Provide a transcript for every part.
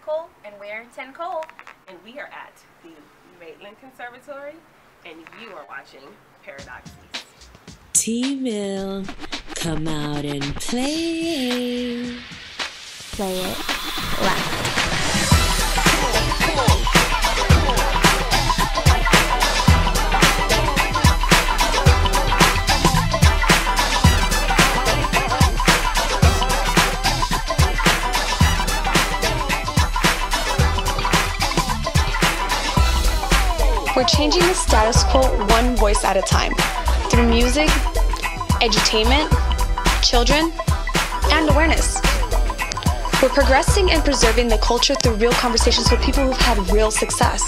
Nicole. And we're 10 Cole. And we are at the Maitland Conservatory, and you are watching Paradox East. tmill, come out and play. Play it loud. We're changing the status quo one voice at a time, through music, edutainment, children, and awareness. We're progressing and preserving the culture through real conversations with people who've had real success.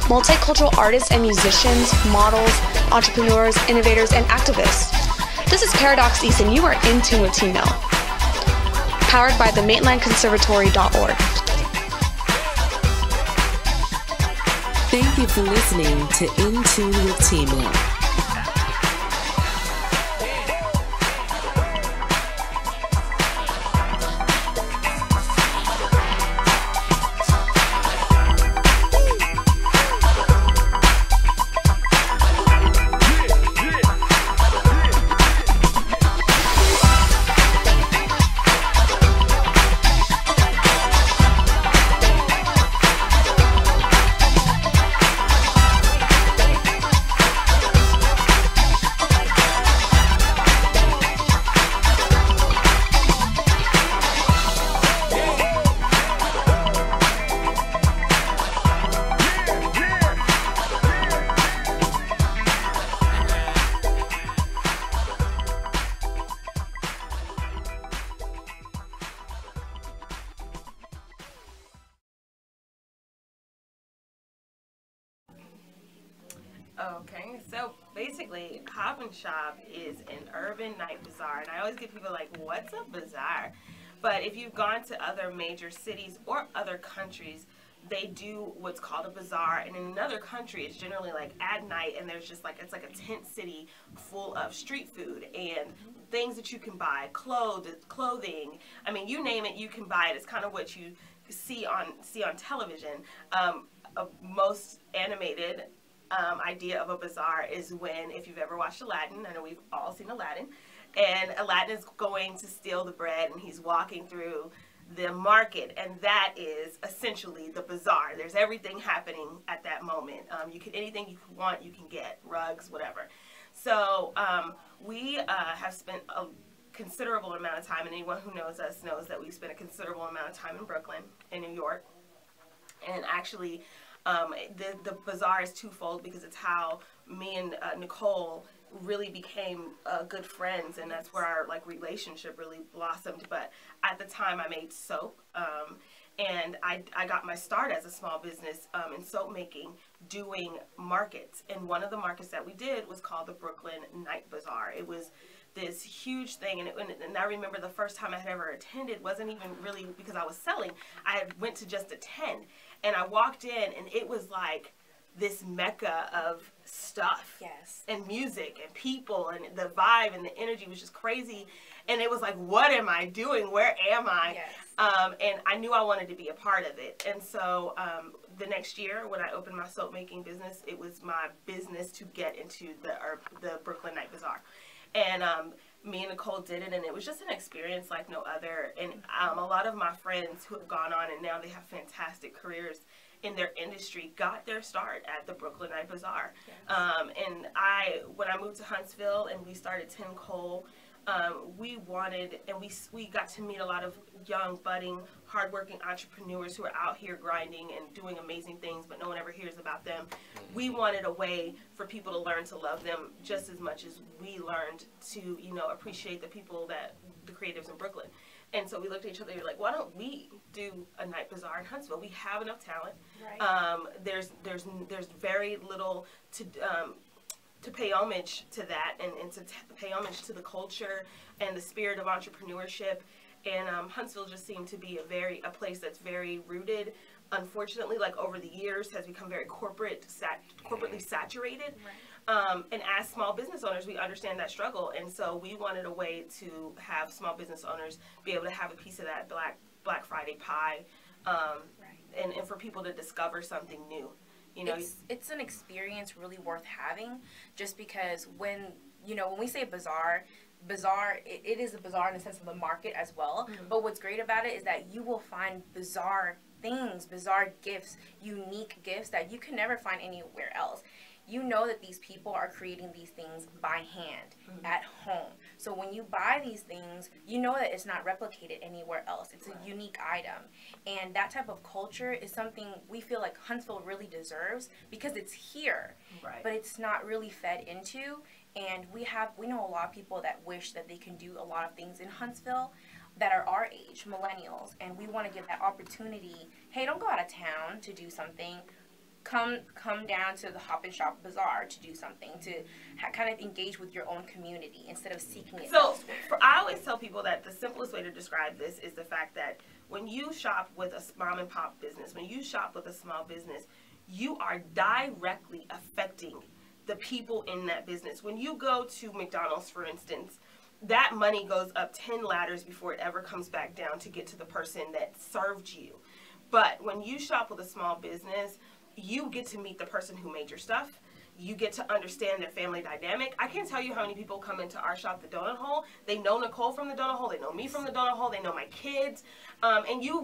Multicultural artists and musicians, models, entrepreneurs, innovators, and activists. This is Paradox East, and you are in tune with tmill. Powered by the maitlandconservatory.org. Thank you for listening to In Tune with tmill. Okay, so basically, Hop and Shop is an urban night bazaar, and I always get people like, what's a bazaar? But if you've gone to other major cities or other countries, they do what's called a bazaar, and in another country, it's generally like at night, and there's just like, it's like a tent city full of street food and things that you can buy, clothing, I mean, you name it, you can buy it. It's kind of what you see on television. Most animated idea of a bazaar is when, if you've ever watched Aladdin, I know we've all seen Aladdin, and Aladdin is going to steal the bread, and he's walking through the market, and that is essentially the bazaar. There's everything happening at that moment. Anything you want, you can get, rugs, whatever. So we have spent a considerable amount of time, and anyone who knows us knows that we spent a considerable amount of time in Brooklyn, in New York, and actually the bazaar is twofold because it's how me and Nicole really became good friends, and that's where our relationship really blossomed. But at the time, I made soap, and I got my start as a small business in soap making, doing markets. And one of the markets that we did was called the Brooklyn Night Bazaar. It was this huge thing, and I remember the first time I had ever attended wasn't even really because I was selling. I went to just attend, and I walked in, and it was like this mecca of stuff, Yes. and music and people, and the vibe and the energy was just crazy. And it was like, what am I doing? Where am I? Yes. And I knew I wanted to be a part of it. And so the next year, when I opened my soap making business, it was my business to get into the Brooklyn Night Bazaar. And me and Nicole did it, and it was just an experience like no other. And a lot of my friends who have gone on, and now they have fantastic careers in their industry, got their start at the Brooklyn Night Bazaar. Yes. And when I moved to Huntsville and we started 10 Cole, we wanted, and we got to meet a lot of young, budding, hardworking entrepreneurs who are out here grinding and doing amazing things, but no one ever hears about them. We wanted a way for people to learn to love them just as much as we learned to, appreciate the people the creatives in Brooklyn. And so we looked at each other and we were like, why don't we do a night bazaar in Huntsville? We have enough talent. Right. There's very little to pay homage to that, and to pay homage to the culture and the spirit of entrepreneurship. And Huntsville just seemed to be a place that's very rooted. Unfortunately, over the years, has become very corporately saturated. Right. And as small business owners, we understand that struggle. And so we wanted a way to have small business owners be able to have a piece of that Black Friday pie, and for people to discover something new. You know, it's an experience really worth having, just because when we say bazaar, it is a bazaar in the sense of the market as well. But what's great about it is that you will find bizarre things, bizarre gifts, unique gifts that you can never find anywhere else. You know that these people are creating these things by hand at home. So when you buy these things, you know that it's not replicated anywhere else. It's a unique item. And that type of culture is something we feel like Huntsville really deserves, because it's here, but it's not really fed into. And we know a lot of people that wish that they can do a lot of things in Huntsville that are our age, millennials, and we want to give that opportunity. Hey, don't go out of town to do something. Come down to the Hop and Shop Bazaar to do something, to kind of engage with your own community instead of seeking it elsewhere. I always tell people that the simplest way to describe this is the fact that when you shop with a mom and pop business, when you shop with a small business, you are directly affecting the people in that business. When you go to McDonald's, for instance, that money goes up 10 ladders before it ever comes back down to get to the person that served you. But when you shop with a small business, you get to meet the person who made your stuff. You get to understand their family dynamic. I can't tell you how many people come into our shop, the Donut Hole. They know Nicole from the Donut Hole. They know me from the Donut Hole. They know my kids. And you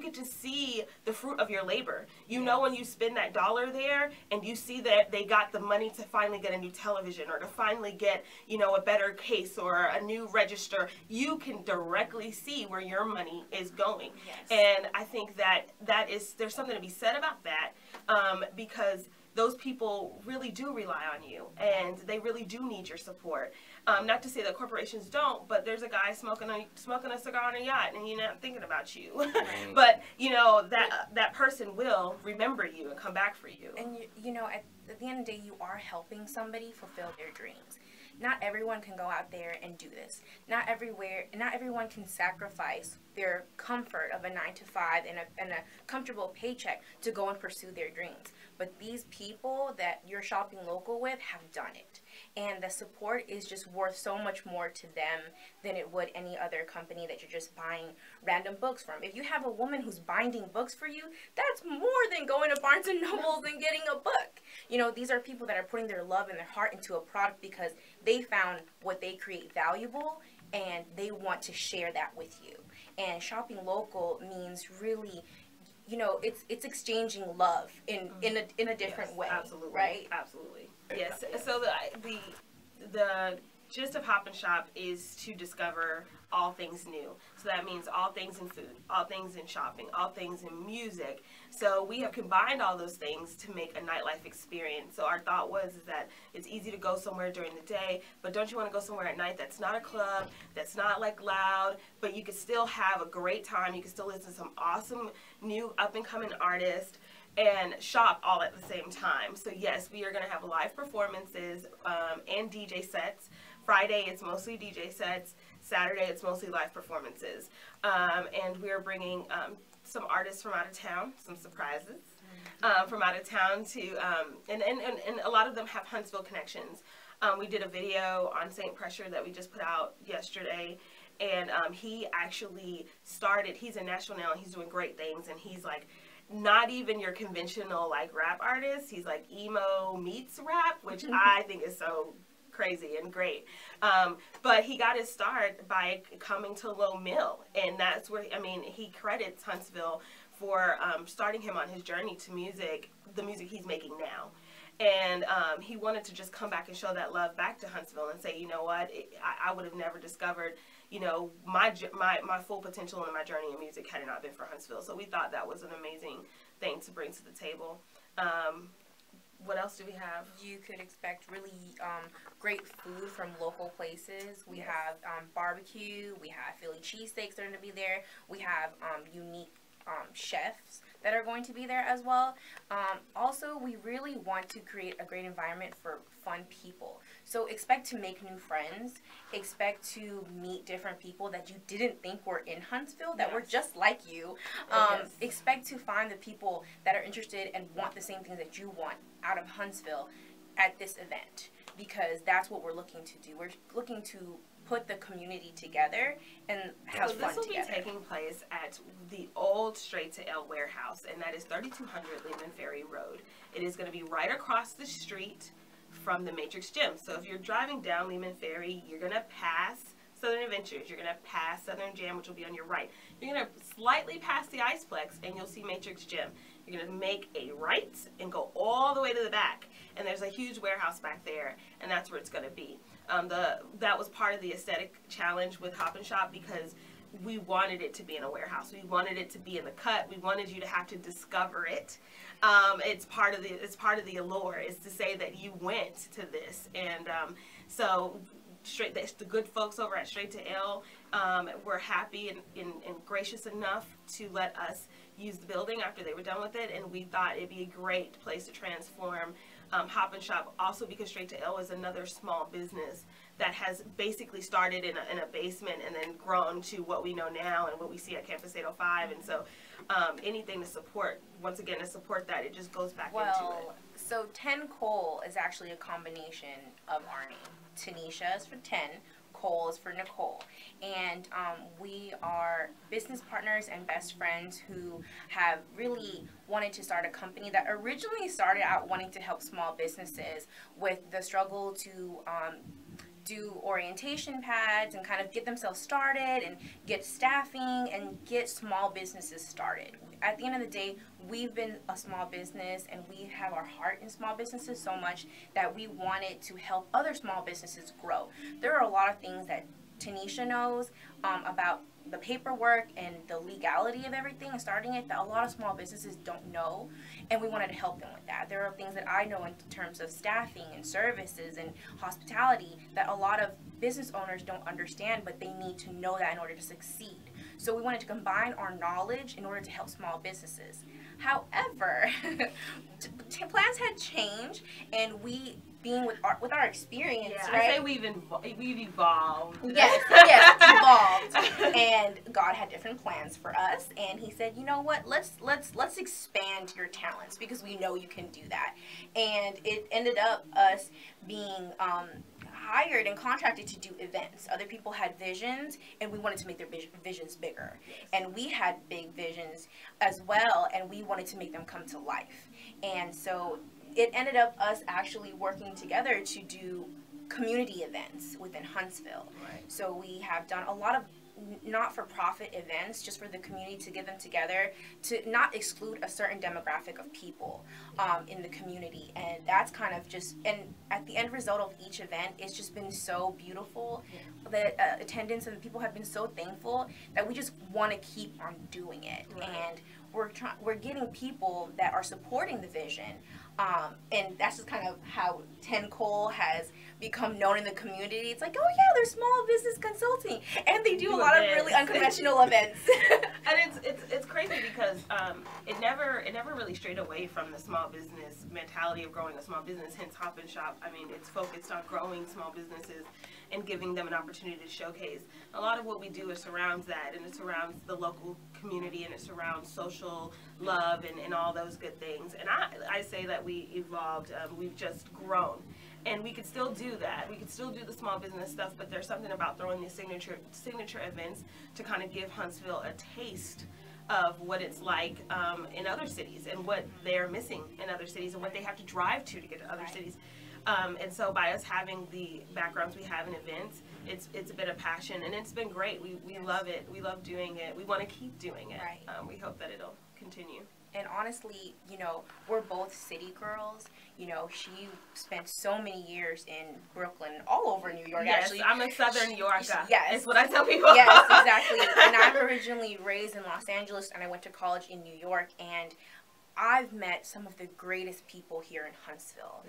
get to see the fruit of your labor. You know, when you spend that dollar there and you see that they got the money to finally get a new television, or to finally get, a better case or a new register, you can directly see where your money is going. And I think that there's something to be said about that, because those people really do rely on you, and they really do need your support. Not to say that corporations don't, but there's a guy smoking a cigar on a yacht, and he's not thinking about you. But that person will remember you and come back for you. And at the end of the day, you are helping somebody fulfill their dreams. Not everyone can go out there and do this. Not everyone can sacrifice their comfort of a 9-to-5 and a comfortable paycheck to go and pursue their dreams. But these people that you're shopping local with have done it. And the support is just worth so much more to them than it would any other company that you're just buying random books from. If you have a woman who's binding books for you, that's more than going to Barnes & Nobles and getting a book. These are people that are putting their love and their heart into a product because they found what they create valuable, and they want to share that with you. And shopping local means really, it's exchanging love in a different way. Absolutely. Right? Absolutely. Yes. So the gist of Hop and Shop is to discover all things new. So that means all things in food, all things in shopping, all things in music. So we have combined all those things to make a nightlife experience. So our thought was that it's easy to go somewhere during the day, but don't you want to go somewhere at night that's not a club, that's not like loud, but you can still have a great time. You can still listen to some awesome new up-and-coming artists and shop all at the same time. So yes, we are going to have live performances and DJ sets. Friday, it's mostly DJ sets. Saturday, it's mostly live performances. And we're bringing some artists from out of town, some surprises from out of town to, and a lot of them have Huntsville connections. We did a video on St. Pressure that we just put out yesterday. And he actually he's a national now, and he's doing great things. And he's like, not even your conventional like rap artist. He's like emo meets rap, which I think is so crazy and great. But he got his start by coming to Low Mill, and that's where, he credits Huntsville for starting him on his journey to music, the music he's making now. And he wanted to just come back and show that love back to Huntsville and say, you know what, I would have never discovered, my full potential in my journey in music had it not been for Huntsville. So we thought that was an amazing thing to bring to the table. What else do we have? You could expect really great food from local places. We have barbecue. We have Philly cheesesteaks that are going to be there. We have unique chefs that are going to be there as well. Also, we really want to create a great environment for fun people. So expect to make new friends. Expect to meet different people that you didn't think were in Huntsville, that were just like you. Expect to find the people that are interested and want the same things that you want out of Huntsville at this event, because that's what we're looking to do. We're looking to put the community together and have so fun this will together. be taking place at the old Straight to L warehouse, and that is 3200 Lehman Ferry Road. It is going to be right across the street from the Matrix Gym. So if you're driving down Lehman Ferry, you're going to pass Southern Adventures, you're going to pass Southern Jam, which will be on your right. You're going to slightly pass the Iceplex, and you'll see Matrix Gym. You're going to make a right and go all the way to the back, and there's a huge warehouse back there, and that's where it's going to be. That was part of the aesthetic challenge with Hop and Shop, because we wanted it to be in a warehouse. We wanted it to be in the cut. We wanted you to have to discover it. It's part of the allure, is to say that you went to this, and so the good folks over at Straight to L were happy and gracious enough to let us use the building after they were done with it, and we thought it'd be a great place to transform Hop and Shop, also because Straight to L is another small business that has basically started in a basement and then grown to what we know now and what we see at Campus 805. And so anything to support, once again, to support that, it just goes back into it. So 10 Cole is actually a combination of our name. Tanisha is for 10, Cole is for Nicole. And we are business partners and best friends who have really wanted to start a company that originally started out wanting to help small businesses with the struggle to do orientation pads and kind of get themselves started and get staffing and get small businesses started. At the end of the day, we've been a small business and we have our heart in small businesses so much that we wanted to help other small businesses grow. There are a lot of things that Tanisha knows about the paperwork and the legality of everything and starting it that a lot of small businesses don't know, and we wanted to help them with that. There are things that I know in terms of staffing and services and hospitality that a lot of business owners don't understand, but they need to know that in order to succeed. So we wanted to combine our knowledge in order to help small businesses. However, plans had changed, and we, being with our experience, yeah, right? I say we've evolved. Yes, evolved. And God had different plans for us, and He said, you know what? Let's expand your talents because we know you can do that. And it ended up us being hired and contracted to do events. Other people had visions, and we wanted to make their visions bigger. And we had big visions as well, and we wanted to make them come to life. And so it ended up us actually working together to do community events within Huntsville. Right. So we have done a lot of not-for-profit events just for the community to get them together to not exclude a certain demographic of people in the community. And that's kind of just, and at the end result of each event, it's just been so beautiful. The attendance and the people have been so thankful that we just want to keep on doing it. Right. And we're getting people that are supporting the vision. And that's just kind of how 10 Cole has become known in the community. It's like, oh yeah, they're small business consulting, and they do a lot of really unconventional events. And it's crazy because it never really strayed away from the small business mentality of growing a small business. Hence Hop and Shop. I mean, it's focused on growing small businesses and giving them an opportunity to showcase. A lot of what we do surrounds that, and it surrounds the local community, and it surrounds social love and all those good things. And I say that we evolved. We've just grown. And we could still do that. We could still do the small business stuff, but there's something about throwing these signature events to kind of give Huntsville a taste of what it's like in other cities and what they're missing in other cities and what they have to drive to get to other cities. And so by us having the backgrounds we have in events, it's a bit of passion, and it's been great. We love it. We love doing it. We want to keep doing it. Right. We hope that it'll continue. And honestly, you know, we're both city girls. You know, she spent so many years in Brooklyn, all over New York, yes, actually. I'm a Southern New Yorker. Yes. That's what I tell people. Yes, exactly. And I'm originally raised in Los Angeles, and I went to college in New York, and I've met some of the greatest people here in Huntsville.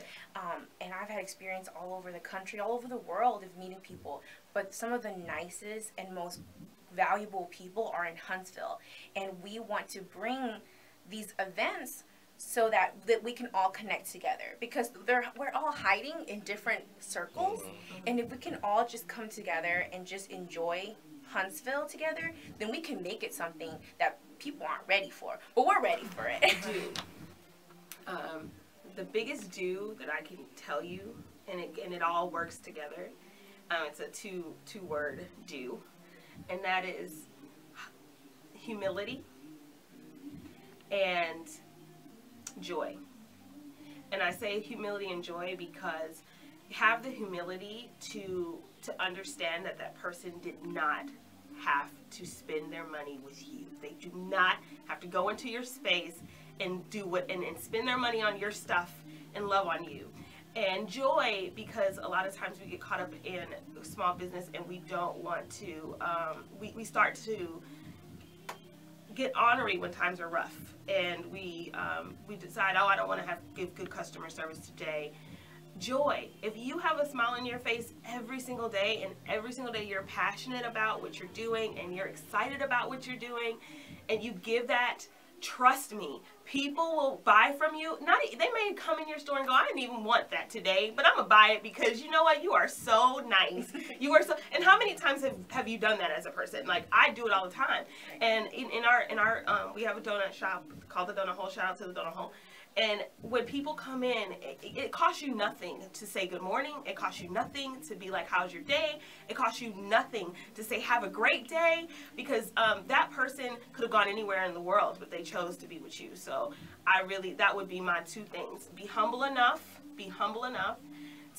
And I've had experience all over the country, all over the world of meeting people. But some of the nicest and most valuable people are in Huntsville. And we want to bring these events so that we can all connect together, because we're all hiding in different circles. And if we can all just come together and just enjoy Huntsville together, then we can make it something that people aren't ready for, but we're ready for it. The biggest do that I can tell you, and it all works together, It's a two-word do, and that is humility and joy. And I say humility and joy because have the humility to understand that that person did not have to spend their money with you. They do not have to go into your space and do what and spend their money on your stuff and love on you. And joy, because a lot of times we get caught up in small business and we don't want to, we start to get ornery when times are rough, and we decide, oh, I don't want to give good customer service today. Joy, if you have a smile on your face every single day, and every single day you're passionate about what you're doing and you're excited about what you're doing, and you give that, trust me, people will buy from you. They may come in your store and go, I didn't even want that today, but I'm gonna buy it because you know what, you are so nice. You are so. And how many times have you done that as a person? Like, I do it all the time. And in our we have a donut shop called the Donut Hole. Shout out to the Donut Hole. And when people come in, it costs you nothing to say good morning. It costs you nothing to be like, how's your day? It costs you nothing to say, have a great day, because that person could have gone anywhere in the world, but they chose to be with you. So that would be my two things. Be humble enough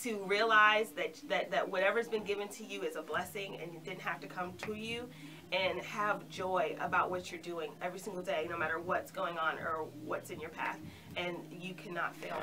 to realize that whatever's been given to you is a blessing and it didn't have to come to you. And have joy about what you're doing every single day, no matter what's going on or what's in your path. And you cannot fail.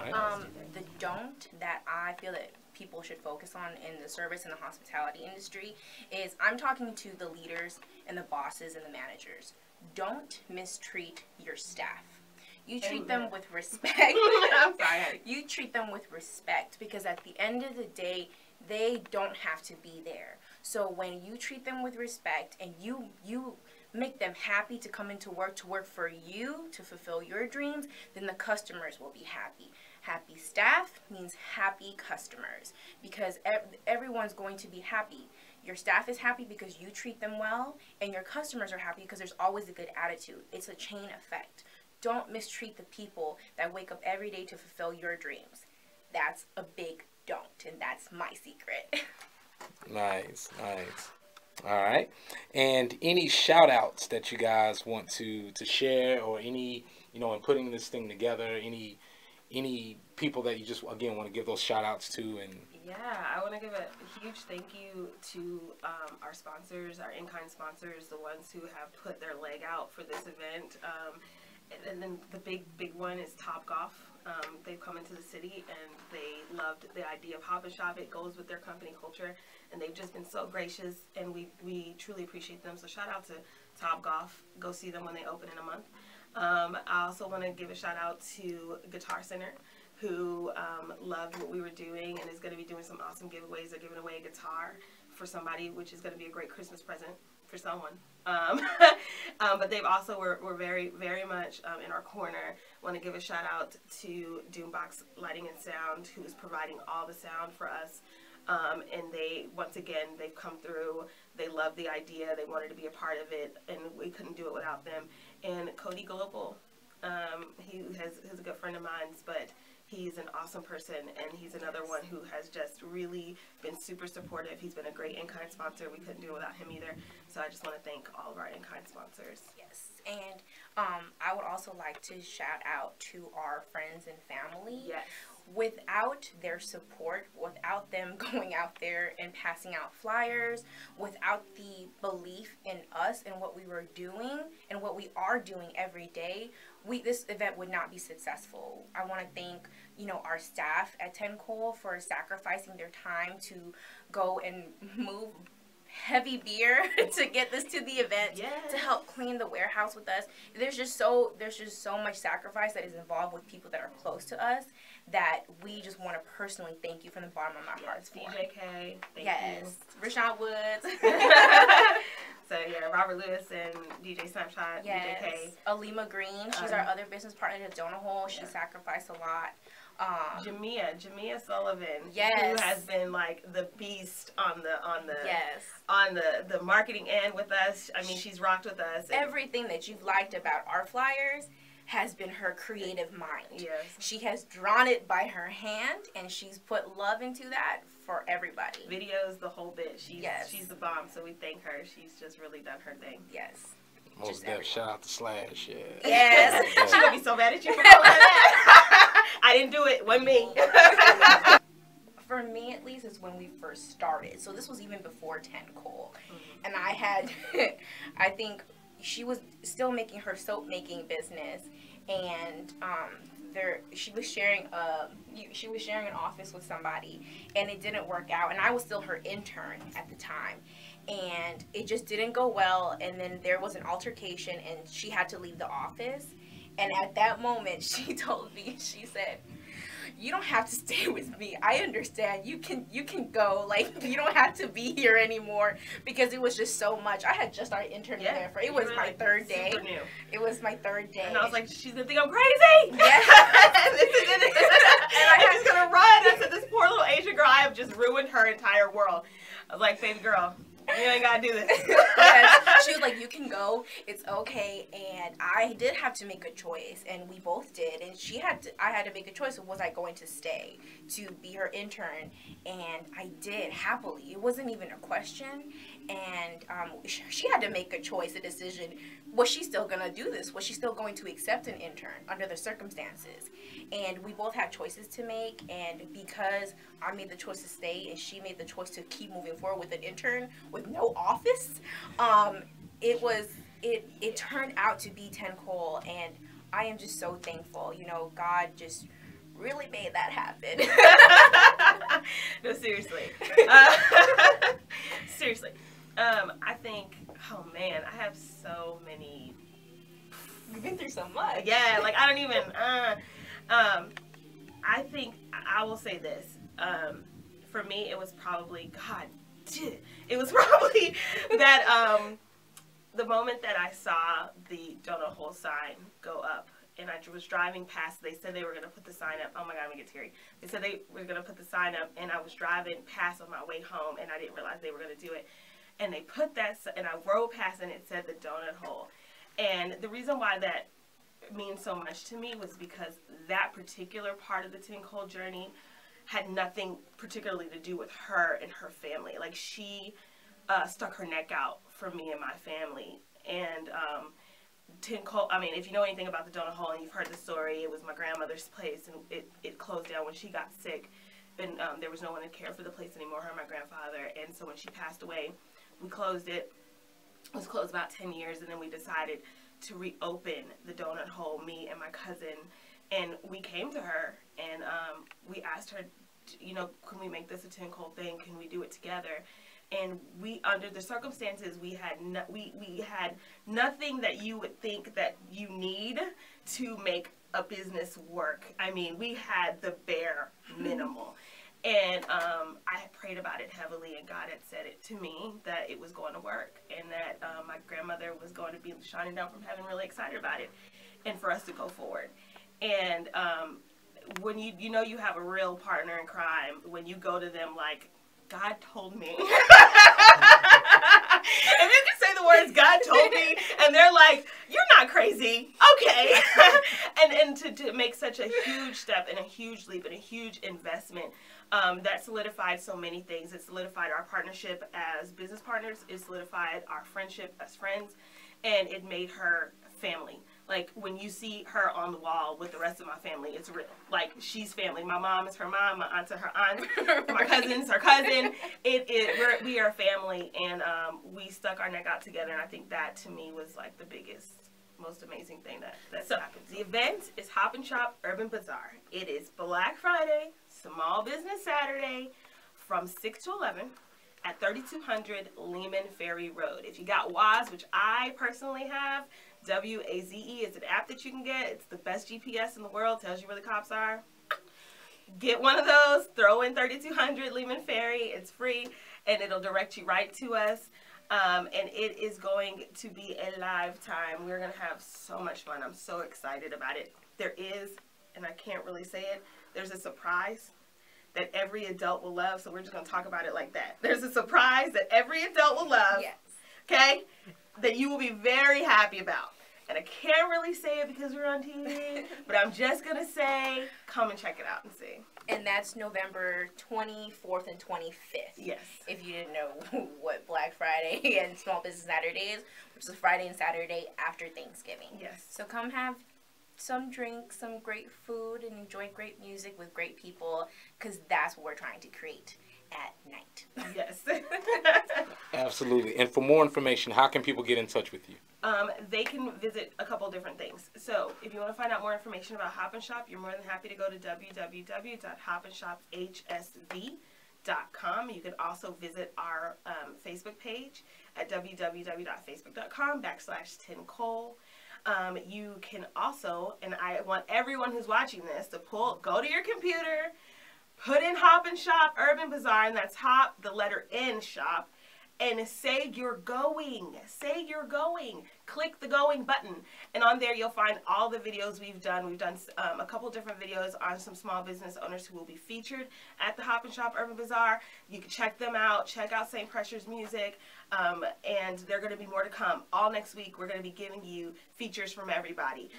The don't that I feel that people should focus on in the service and the hospitality industry is, I'm talking to the leaders and the bosses and the managers. Don't mistreat your staff. You treat them with respect. I'm sorry. You treat them with respect, because at the end of the day, they don't have to be there. So when you treat them with respect and you make them happy to come into work to work for you, to fulfill your dreams, then the customers will be happy. Happy staff means happy customers, because everyone's going to be happy. Your staff is happy because you treat them well, and your customers are happy because there's always a good attitude. It's a chain effect. Don't mistreat the people that wake up every day to fulfill your dreams. That's a big don't, and that's my secret. Nice. All right. And any shout outs that you guys want to share, or any, in putting this thing together, any people that you just, again, want to give those shout outs to? And yeah, I want to give a huge thank you to our sponsors, our in-kind sponsors, the ones who have put their leg out for this event. And then the big one is Topgolf. They've come into the city and they loved the idea of Hop and Shop. It goes with their company culture, and they've just been so gracious, and we truly appreciate them. So shout out to Topgolf. Go see them when they open in a month. I also want to give a shout out to Guitar Center, who loved what we were doing and is going to be doing some awesome giveaways. They're giving away a guitar for somebody, which is going to be a great Christmas present for someone. But they've also were very, very much in our corner. Want to give a shout out to Doombox Lighting and Sound, who is providing all the sound for us. And once again, they've come through. They love the idea. They wanted to be a part of it, and we couldn't do it without them. And Cody Global, he is a good friend of mine, but he's an awesome person, and he's another one who has just really been super supportive. He's been a great in-kind sponsor. We couldn't do it without him either. So I just want to thank all of our in-kind sponsors. Yes, and I would also like to shout out to our friends and family. Yes. Without their support, without them going out there and passing out flyers, without the belief in us and what we were doing and what we are doing every day, this event would not be successful. I want to thank, our staff at Cole for sacrificing their time to go and move heavy beer to get this to the event, to help clean the warehouse with us. There's just so much sacrifice that is involved with people that are close to us, that we just want to personally thank you from the bottom of my heart for. DJK, thank you. Rashawn Woods. So yeah, Robert Lewis and DJ Snapshot, DJK. Alima Green, she's our other business partner at Donut Hole. She sacrificed a lot. Jamia Sullivan, who has been like the beast on the marketing end with us. I mean, she's rocked with us. Everything that you've liked about our flyers has been her creative mind. Yes. She has drawn it by her hand, and she's put love into that for everybody. Videos, the whole bit. Yes. She's the bomb, so we thank her. She's just really done her thing. Yes. Most definitely. Shout out to Slash. Yeah. Yes. She's going to be so mad at you for calling her that. I didn't do it. It wasn't me. For me, at least, is when we first started. So this was even before 10 Cole. And I had, I think she was still making her soap making business, and she was sharing an office with somebody, and it didn't work out, and I was still her intern at the time, and it just didn't go well, and then there was an altercation, and she had to leave the office, and at that moment she told me, she said, "You don't have to stay with me. I understand. You can go. Like, you don't have to be here anymore," because it was just so much. I had just started interning there for, it was my third day. Super new. It was my third day. And I was like, she's gonna think I'm crazy. Yeah. And I'm just gonna run. I said, this poor little Asian girl, I have just ruined her entire world. I was like, baby girl, you ain't gotta do this. Yes. She was like, "You can go. It's okay." And I did have to make a choice, and we both did. And I had to make a choice of, was I going to stay to be her intern? And I did, happily. It wasn't even a question. And she had to make a choice, a decision. Was she still going to do this? Was she still going to accept an intern under the circumstances? And we both had choices to make. And because I made the choice to stay and she made the choice to keep moving forward with an intern with no office, it turned out to be 10 Cole. And I am just so thankful. You know, God just really made that happen. No, seriously. Seriously. I think, oh man, I have so many. We've been through so much. Yeah, like I don't even. I think I will say this. For me, it was probably it was probably that the moment that I saw the donut hole sign go up. And I was driving past, they said they were going to put the sign up. Oh my God, I'm going to get teary. They said they were going to put the sign up, and I was driving past on my way home, and I didn't realize they were going to do it. And they put that, and I rode past, and it said the donut hole. And the reason why that means so much to me was because that particular part of the 10 Cole journey had nothing particularly to do with her and her family. Like, she stuck her neck out for me and my family. And 10 Cole, I mean, if you know anything about the donut hole and you've heard the story, it was my grandmother's place, and it closed down when she got sick, and there was no one to care for the place anymore, her and my grandfather. And so when she passed away, we closed it. It was closed about 10 years, and then we decided to reopen the donut hole, me and my cousin, and we came to her, and we asked her, you know, can we make this a 10 Cole thing? Can we do it together? And we, under the circumstances, we had nothing that you would think that you need to make a business work. I mean, we had the bare minimal. And I had prayed about it heavily, and God had said it to me that it was going to work, and that my grandmother was going to be shining down from heaven, really excited about it, and for us to go forward. And when you know you have a real partner in crime, when you go to them like, God told me. And you can say the words, God told me, and they're like, you're not crazy. Okay. and to make such a huge step and a huge leap and a huge investment, that solidified so many things. It solidified our partnership as business partners. It solidified our friendship as friends. And it made her family. Like, when you see her on the wall with the rest of my family, it's real. Like, she's family. My mom is her mom. My aunt's her aunt. My cousin's her cousin. We are family, and we stuck our neck out together. And I think that, to me, was like the biggest, most amazing thing that happened. The event is Hop and Shop Urban Bazaar. It is Black Friday, Small Business Saturday, from 6 to 11. At 3200 Lehman Ferry Road. If you got WAZE, which I personally have, WAZE is an app that you can get. It's the best GPS in the world. Tells you where the cops are. Get one of those. Throw in 3200 Lehman Ferry. It's free, and it'll direct you right to us. And it is going to be a live time. We're going to have so much fun. I'm so excited about it. There is, and I can't really say it, there's a surprise that every adult will love, so we're just going to talk about it like that. There's a surprise that every adult will love, yes, okay, that you will be very happy about. And I can't really say it because we're on TV, but I'm just going to say, come and check it out and see. And that's November 24th and 25th. Yes. If you didn't know what Black Friday and Small Business Saturday is, which is Friday and Saturday after Thanksgiving. Yes. So come have some drinks, some great food, and enjoy great music with great people, because that's what we're trying to create at night. Yes. Absolutely. And for more information, how can people get in touch with you? They can visit a couple different things. So if you want to find out more information about Hop and Shop, you're more than happy to go to www.hopandshopHSV.com. You can also visit our Facebook page at www.facebook.com/TinCole. You can also, and I want everyone who's watching this to go to your computer, put in Hop and Shop Urban Bazaar, and that's Hop, the letter N, Shop, and say you're going. Say you're going. Click the going button. And on there you'll find all the videos we've done. We've done a couple different videos on some small business owners who will be featured at the Hop and Shop Urban Bazaar. You can check them out. Check out St. Pressure's music. And there are going to be more to come. All next week we're going to be giving you features from everybody.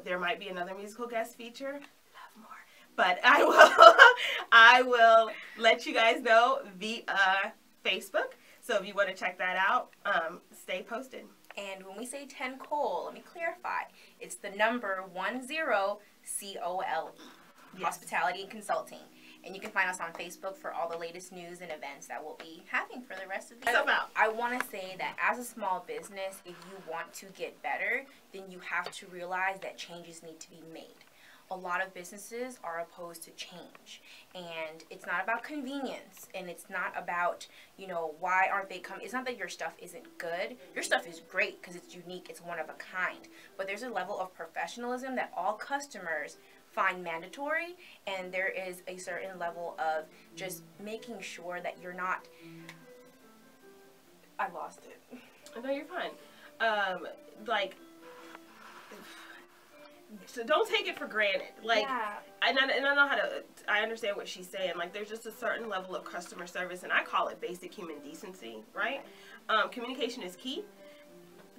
There might be another musical guest feature. Love more. But I will let you guys know via Facebook. So if you want to check that out, stay posted. And when we say 10 Cole, let me clarify. It's the number 10 COLE. Yes. Hospitality and Consulting. And you can find us on Facebook for all the latest news and events that we'll be having for the rest of the year. I want to say that as a small business, if you want to get better, then you have to realize that changes need to be made. A lot of businesses are opposed to change, and it's not about convenience, and it's not about, you know, why aren't they coming. It's not that your stuff isn't good. Your stuff is great because it's unique, it's one of a kind, but there's a level of professionalism that all customers find mandatory, and there is a certain level of just making sure that you're not, I lost it. No, you're fine. So don't take it for granted. Like, yeah. And I know how to, I understand what she's saying. Like, there's just a certain level of customer service, and I call it basic human decency, right? Communication is key.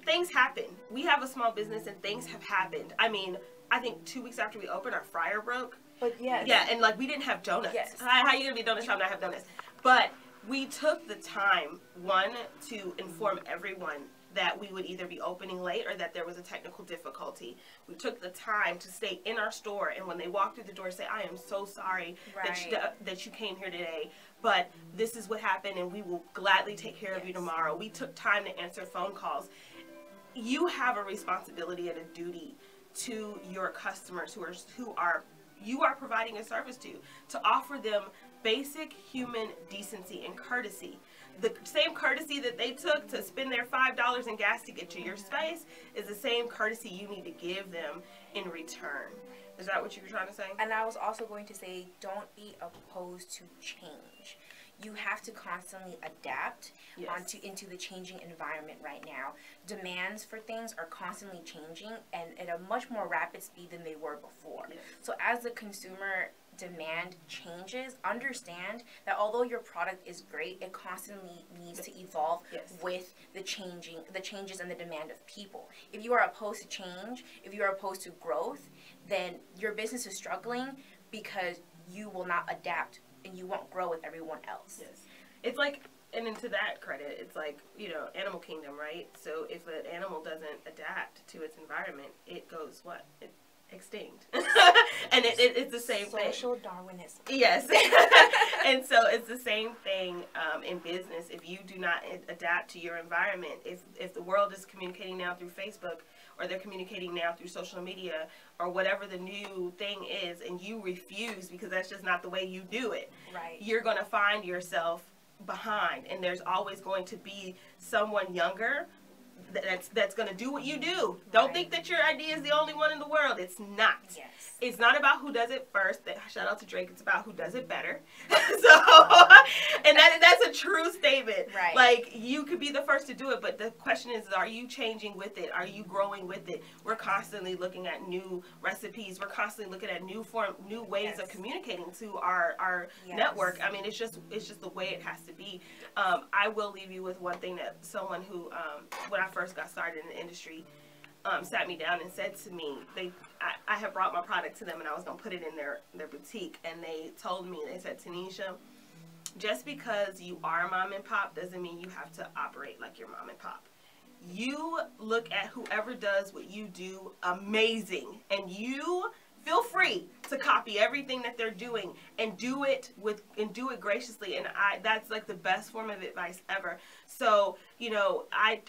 Things happen. We have a small business, and things have happened. I mean, I think 2 weeks after we opened, our fryer broke. But yes. Yeah, and like, we didn't have donuts. Yes. How are you going to be a donut shop and not have donuts? But we took the time, one, to inform everyone that we would either be opening late or that there was a technical difficulty. We took the time to stay in our store, and when they walked through the door, say, I am so sorry that you came here today, but this is what happened, and we will gladly take care of you tomorrow. We took time to answer phone calls. You have a responsibility and a duty to your customers you are providing a service to offer them basic human decency and courtesy. The same courtesy that they took to spend their $5 in gas to get to your space is the same courtesy you need to give them in return. Is that what you were trying to say? And I was also going to say, don't be opposed to change. You have to constantly adapt into the changing environment right now. Demands for things are constantly changing and at a much more rapid speed than they were before. Yes. So as the consumer demand changes, understand that although your product is great, it constantly needs to evolve with the changes and the demand of people. If you are opposed to change, if you are opposed to growth, then your business is struggling because you will not adapt and you won't grow with everyone else. Yes. It's like, and into that credit, it's like, you know, animal kingdom, right? So if an animal doesn't adapt to its environment, it goes what? Extinct. And it's the same thing. Social Darwinism. Yes. And so it's the same thing in business. If you do not adapt to your environment, if the world is communicating now through Facebook, or they're communicating now through social media, or whatever the new thing is, and you refuse because that's just not the way you do it, right, you're going to find yourself behind. And there's always going to be someone younger that's going to do what you do. Don't think that your idea is the only one in the world. It's not. Yes. It's not about who does it first. Shout out to Drake. It's about who does it better. And that's a true statement. Right. Like, you could be the first to do it, but the question is, are you changing with it? Are you growing with it? We're constantly looking at new recipes. We're constantly looking at new ways of communicating to our network. I mean, it's just the way it has to be. I will leave you with one thing that someone who, when I first got started in the industry, sat me down and said to me, I had brought my product to them and I was going to put it in their boutique, and they told me, they said, Tanisha, just because you are mom and pop doesn't mean you have to operate like your mom and pop. You look at whoever does what you do amazing, and you feel free to copy everything that they're doing and do it graciously. And that's like the best form of advice ever. So, you know, I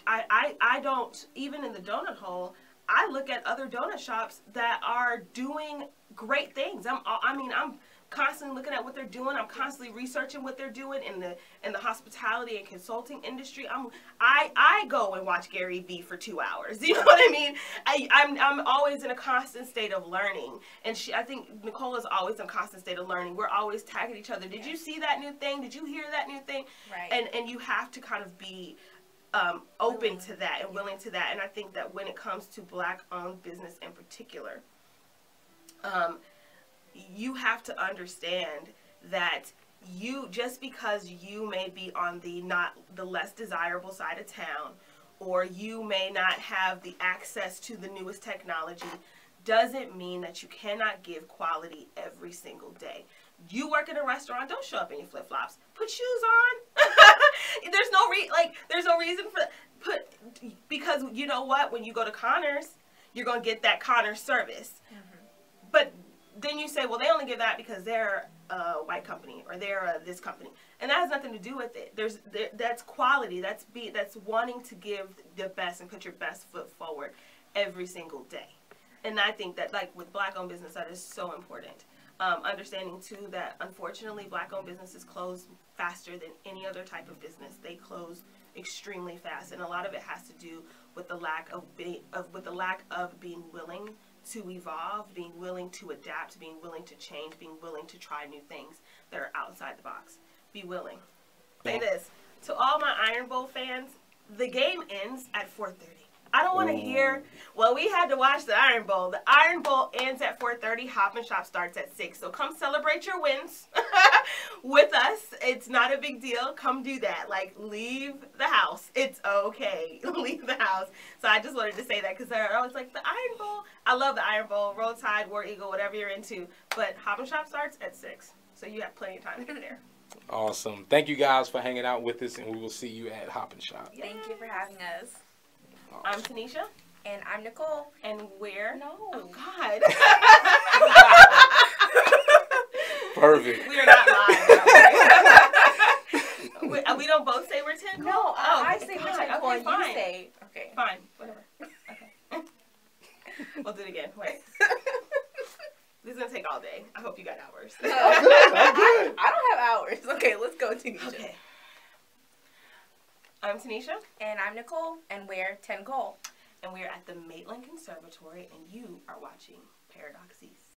don't, even in the donut hole, I look at other donut shops that are doing great things. I'm constantly looking at what they're doing. I'm constantly researching what they're doing in the hospitality and consulting industry. I go and watch Gary Vee for 2 hours. You know what I mean? I'm always in a constant state of learning, and I think Nicole is always in a constant state of learning. We're always tagging each other. Did you see that new thing? Did you hear that new thing? Right. And you have to kind of be open to that and willing to that. And I think that when it comes to Black-owned business in particular, you have to understand that just because you may be on the less desirable side of town, or you may not have the access to the newest technology, doesn't mean that you cannot give quality every single day. You work in a restaurant, don't show up in your flip-flops. Put shoes on. There's no reason because you know what? When you go to Connors, you're going to get that Connors service. Mm-hmm. But then you say, well, they only give that because they're a white company, or they're this company, and that has nothing to do with it. That's quality. That's wanting to give the best and put your best foot forward every single day. And I think that, like, with Black-owned business, that is so important. Understanding too that unfortunately Black-owned businesses close faster than any other type of business. They close extremely fast, and a lot of it has to do with the lack of being willing to evolve, being willing to adapt, being willing to change, being willing to try new things that are outside the box. Be willing. Say this to all my Iron Bowl fans: the game ends at 4:30. I don't want to hear, well, we had to watch the Iron Bowl. The Iron Bowl ends at 4:30. Hop and Shop starts at 6. So come celebrate your wins with us. It's not a big deal. Come do that. Like, leave the house. It's okay. Leave the house. So I just wanted to say that because they're always like, the Iron Bowl. I love the Iron Bowl. Roll Tide, War Eagle, whatever you're into. But Hop and Shop starts at 6. So you have plenty of time to get there. Awesome. Thank you guys for hanging out with us, and we will see you at Hop and Shop. Thank you for having us. Awesome. I'm Tanisha. And I'm Nicole. And we're... No. Oh, God. Perfect. We are not live. We don't both say we're 10 Cole? No, I say God. we're 10 Cole, Okay, and fine. you say... Okay. Fine. Whatever. Okay. We'll do it again. Wait. This is going to take all day. I hope you got hours. I don't have hours. Okay, let's go, Tanisha. Okay. I'm Tanisha. And I'm Nicole. And we're 10 Cole. And we're at the Maitland Conservatory, and you are watching Paradoxes.